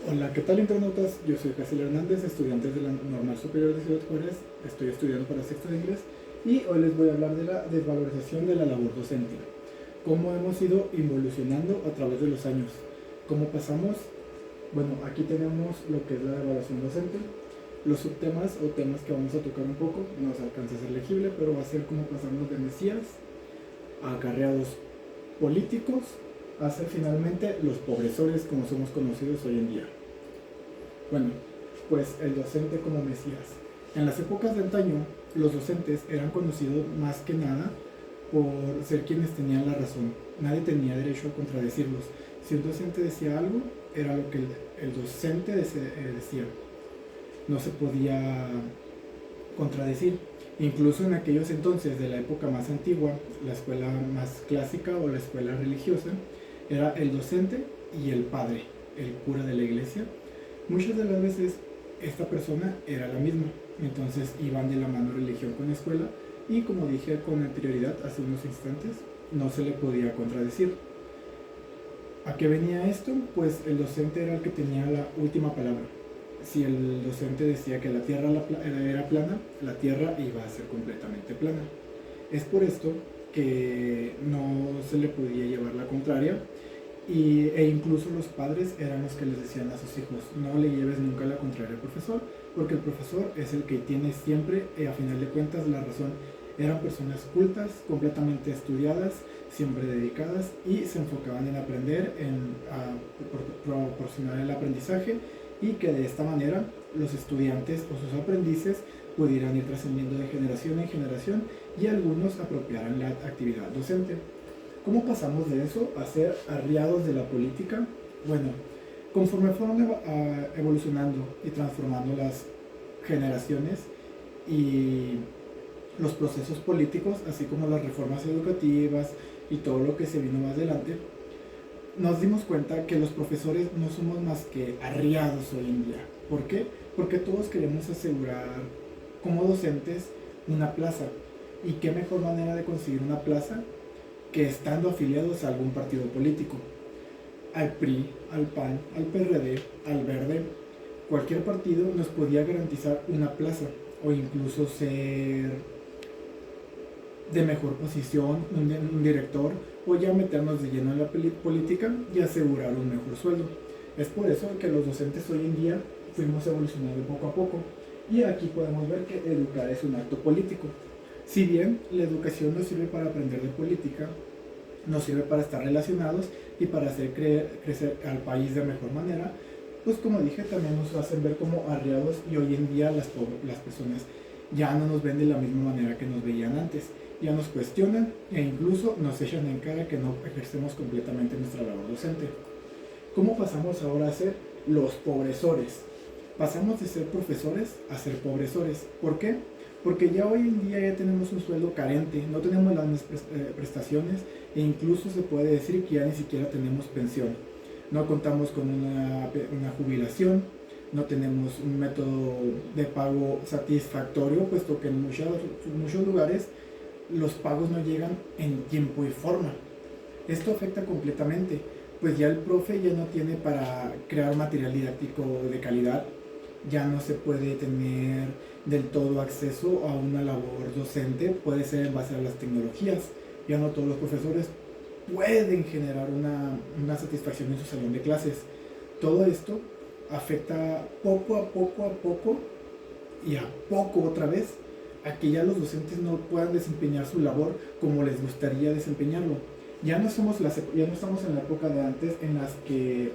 Hola, ¿qué tal internautas? Yo soy Jaciel Hernández, estudiante de la Normal Superior de Ciudad Juárez. Estoy estudiando para sexto de inglés y hoy les voy a hablar de la desvalorización de la labor docente. Cómo hemos ido involucionando a través de los años. Cómo pasamos, bueno, aquí tenemos lo que es la evaluación docente. Los subtemas o temas que vamos a tocar un poco, no se alcanza a ser legible, pero va a ser cómo pasamos de mesías a acarreados políticos a ser finalmente los pobresores como somos conocidos hoy en día. Bueno, pues el docente como mesías. En las épocas de antaño, los docentes eran conocidos más que nada por ser quienes tenían la razón. Nadie tenía derecho a contradecirlos. Si un docente decía algo, era lo que el docente decía. No se podía contradecir. Incluso en aquellos entonces de la época más antigua, la escuela más clásica o la escuela religiosa, era el docente y el padre, el cura de la iglesia. Muchas de las veces esta persona era la misma, entonces iban de la mano religión con escuela y, como dije con anterioridad hace unos instantes, no se le podía contradecir. ¿A qué venía esto? Pues el docente era el que tenía la última palabra. Si el docente decía que la tierra era plana, la tierra iba a ser completamente plana. Es por esto que no se le podía llevar la contraria e incluso los padres eran los que les decían a sus hijos: no le lleves nunca la contraria al profesor, porque el profesor es el que tiene siempre, a final de cuentas, la razón. Eran personas cultas, completamente estudiadas, siempre dedicadas y se enfocaban en aprender, proporcionar el aprendizaje, y que de esta manera los estudiantes o sus aprendices pudieran ir trascendiendo de generación en generación y algunos apropiaran la actividad docente. ¿Cómo pasamos de eso a ser arriados de la política? Bueno, conforme fueron evolucionando y transformando las generaciones y los procesos políticos, así como las reformas educativas y todo lo que se vino más adelante, nos dimos cuenta que los profesores no somos más que arriados hoy en día. ¿Por qué? Porque todos queremos asegurar como docentes una plaza. ¿Y qué mejor manera de conseguir una plaza que estando afiliados a algún partido político? Al PRI, al PAN, al PRD, al Verde, cualquier partido nos podía garantizar una plaza o incluso ser de mejor posición, un director, o ya meternos de lleno en la política y asegurar un mejor sueldo. Es por eso que los docentes hoy en día fuimos evolucionando poco a poco, y aquí podemos ver que educar es un acto político. Si bien la educación nos sirve para aprender de política, nos sirve para estar relacionados y para hacer crecer al país de mejor manera, pues como dije, también nos hacen ver como arriados, y hoy en día las personas ya no nos ven de la misma manera que nos veían antes. Ya nos cuestionan e incluso nos echan en cara que no ejercemos completamente nuestra labor docente. ¿Cómo pasamos ahora a ser los pobresores? Pasamos de ser profesores a ser pobresores. ¿Por qué? Porque ya hoy en día ya tenemos un sueldo carente, no tenemos las mismas prestaciones, e incluso se puede decir que ya ni siquiera tenemos pensión. No contamos con una jubilación, no tenemos un método de pago satisfactorio, puesto que en muchos lugares los pagos no llegan en tiempo y forma. Esto afecta completamente, pues ya el profe ya no tiene para crear material didáctico de calidad, ya no se puede tener del todo acceso a una labor docente, puede ser en base a las tecnologías. Ya no todos los profesores pueden generar una satisfacción en su salón de clases. Todo esto afecta poco a poco y a poco otra vez a que ya los docentes no puedan desempeñar su labor como les gustaría desempeñarlo. Ya no estamos en la época de antes en las que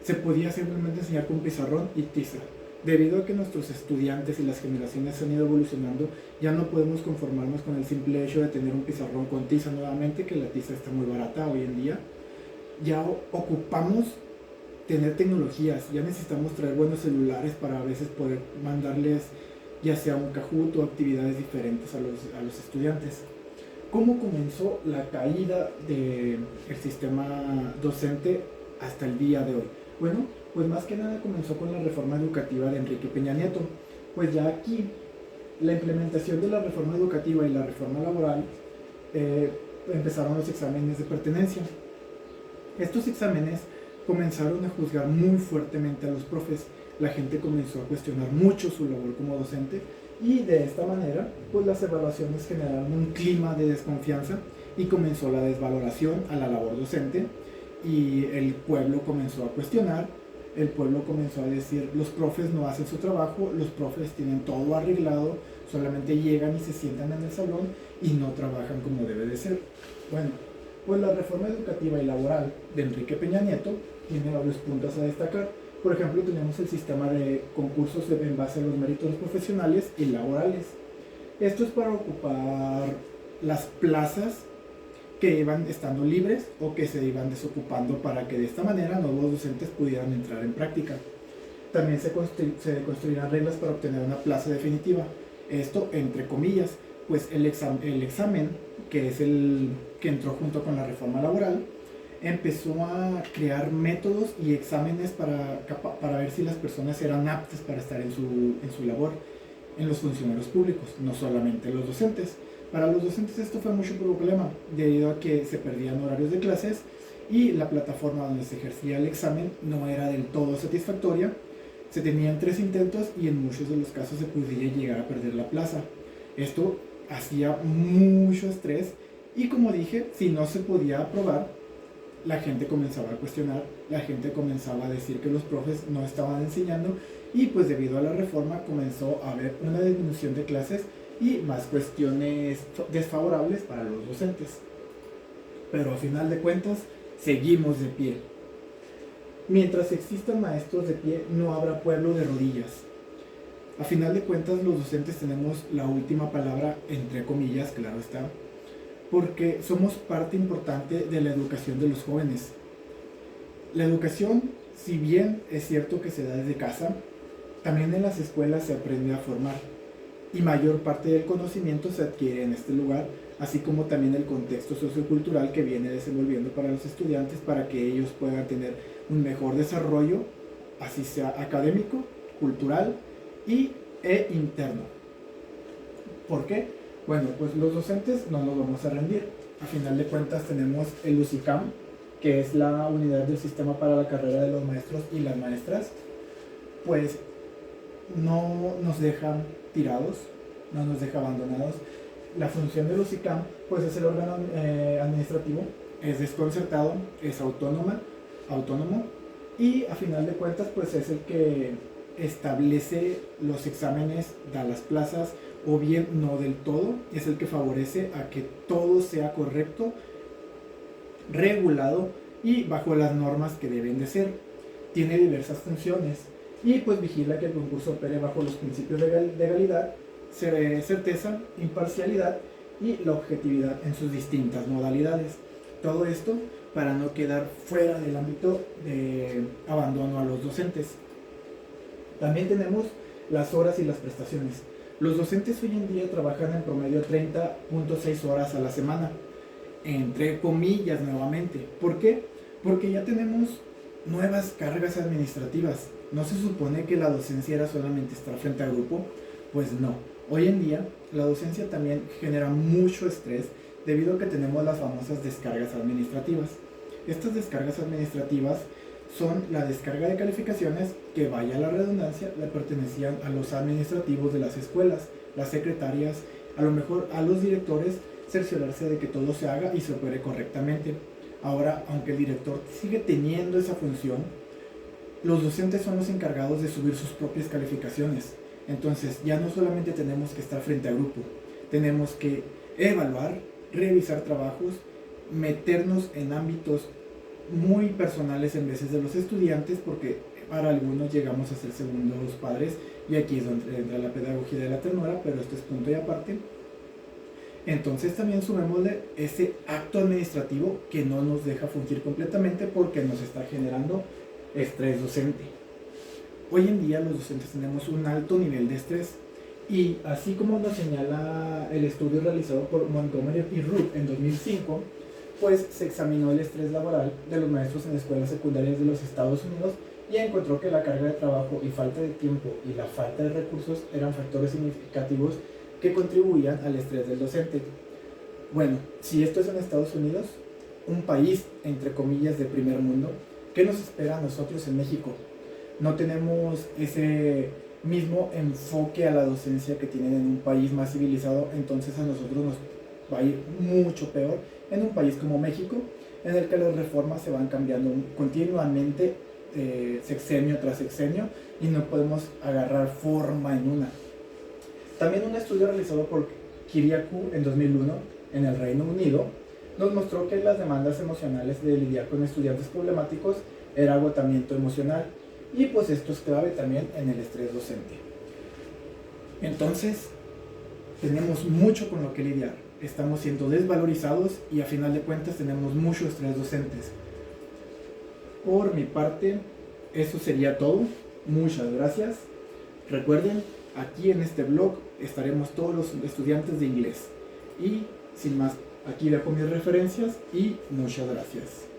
se podía simplemente enseñar con pizarrón y tiza. Debido a que nuestros estudiantes y las generaciones han ido evolucionando, ya no podemos conformarnos con el simple hecho de tener un pizarrón con tiza nuevamente, que la tiza está muy barata hoy en día. Ya ocupamos tener tecnologías, ya necesitamos traer buenos celulares para a veces poder mandarles ya sea un Kahoot o actividades diferentes a los estudiantes. ¿Cómo comenzó la caída del sistema docente hasta el día de hoy? Bueno, pues más que nada comenzó con la reforma educativa de Enrique Peña Nieto. Pues ya aquí la implementación de la reforma educativa y la reforma laboral, empezaron los exámenes de pertenencia. Estos exámenes comenzaron a juzgar muy fuertemente a los profes. La gente comenzó a cuestionar mucho su labor como docente y de esta manera, pues las evaluaciones generaron un clima de desconfianza y comenzó la desvaloración a la labor docente y el pueblo comenzó a cuestionar, el pueblo comenzó a decir, los profes no hacen su trabajo, los profes tienen todo arreglado, solamente llegan y se sientan en el salón y no trabajan como debe de ser. Bueno, pues la reforma educativa y laboral de Enrique Peña Nieto tiene varios puntos a destacar. Por ejemplo, tenemos el sistema de concursos en base a los méritos profesionales y laborales. Esto es para ocupar las plazas que iban estando libres o que se iban desocupando para que de esta manera nuevos docentes pudieran entrar en práctica. También se construirán reglas para obtener una plaza definitiva. Esto entre comillas, pues el examen, que es el que entró junto con la reforma laboral, empezó a crear métodos y exámenes para ver si las personas eran aptas para estar en su labor en los funcionarios públicos, no solamente los docentes. Para los docentes esto fue mucho problema, debido a que se perdían horarios de clases y la plataforma donde se ejercía el examen no era del todo satisfactoria. Se tenían 3 intentos y en muchos de los casos se podía llegar a perder la plaza. Esto hacía mucho estrés y, como dije, si no se podía aprobar, la gente comenzaba a cuestionar, la gente comenzaba a decir que los profes no estaban enseñando y pues debido a la reforma comenzó a haber una disminución de clases y más cuestiones desfavorables para los docentes. Pero a final de cuentas, seguimos de pie. Mientras existan maestros de pie, no habrá pueblo de rodillas. A final de cuentas, los docentes tenemos la última palabra, entre comillas, claro está, porque somos parte importante de la educación de los jóvenes. La educación, si bien es cierto que se da desde casa, también en las escuelas se aprende a formar y mayor parte del conocimiento se adquiere en este lugar, así como también el contexto sociocultural que viene desenvolviendo para los estudiantes para que ellos puedan tener un mejor desarrollo, así sea académico, cultural e interno. ¿Por qué? Bueno, pues los docentes no nos vamos a rendir. A final de cuentas tenemos el UCICAM, que es la unidad del sistema para la carrera de los maestros y las maestras, pues no nos dejan tirados, no nos deja abandonados. La función del UCICAM pues es el órgano administrativo, es desconcertado, es autónomo y a final de cuentas pues es el que establece los exámenes, da las plazas o bien no del todo, es el que favorece a que todo sea correcto, regulado y bajo las normas que deben de ser. Tiene diversas funciones y pues vigila que el concurso opere bajo los principios de legalidad, certeza, imparcialidad y la objetividad en sus distintas modalidades. Todo esto para no quedar fuera del ámbito de abandono a los docentes. También tenemos las horas y las prestaciones. Los docentes hoy en día trabajan en promedio 30.6 horas a la semana, entre comillas nuevamente. ¿Por qué? Porque ya tenemos nuevas cargas administrativas. ¿No se supone que la docencia era solamente estar frente al grupo? Pues no. Hoy en día la docencia también genera mucho estrés debido a que tenemos las famosas descargas administrativas. Estas descargas administrativas son la descarga de calificaciones que, vaya a la redundancia, le pertenecían a los administrativos de las escuelas, las secretarias, a lo mejor a los directores, cerciorarse de que todo se haga y se opere correctamente. Ahora, aunque el director sigue teniendo esa función, los docentes son los encargados de subir sus propias calificaciones. Entonces ya no solamente tenemos que estar frente al grupo, tenemos que evaluar, revisar trabajos, meternos en ámbitos muy personales en veces de los estudiantes, porque para algunos llegamos a ser segundos padres y aquí es donde entra la pedagogía de la ternura, pero esto es punto y aparte. Entonces también sumémosle ese acto administrativo que no nos deja fungir completamente porque nos está generando estrés docente. Hoy en día los docentes tenemos un alto nivel de estrés y así como nos señala el estudio realizado por Montgomery y Root en 2005, pues se examinó el estrés laboral de los maestros en escuelas secundarias de los Estados Unidos y encontró que la carga de trabajo y falta de tiempo y la falta de recursos eran factores significativos que contribuían al estrés del docente. Bueno, si esto es en Estados Unidos, un país entre comillas de primer mundo, ¿Qué nos espera a nosotros en México? No tenemos ese mismo enfoque a la docencia que tienen en un país más civilizado, entonces a nosotros nos va a ir mucho peor en un país como México, en el que las reformas se van cambiando continuamente, sexenio tras sexenio, y no podemos agarrar forma en una. También un estudio realizado por Kyriakou en 2001 en el Reino Unido nos mostró que las demandas emocionales de lidiar con estudiantes problemáticos era agotamiento emocional, y pues esto es clave también en el estrés docente. Entonces, tenemos mucho con lo que lidiar, estamos siendo desvalorizados y a final de cuentas tenemos mucho estrés docentes. Por mi parte, eso sería todo. Muchas gracias. Recuerden, aquí en este blog estaremos todos los estudiantes de inglés. Y sin más, aquí dejo mis referencias y muchas gracias.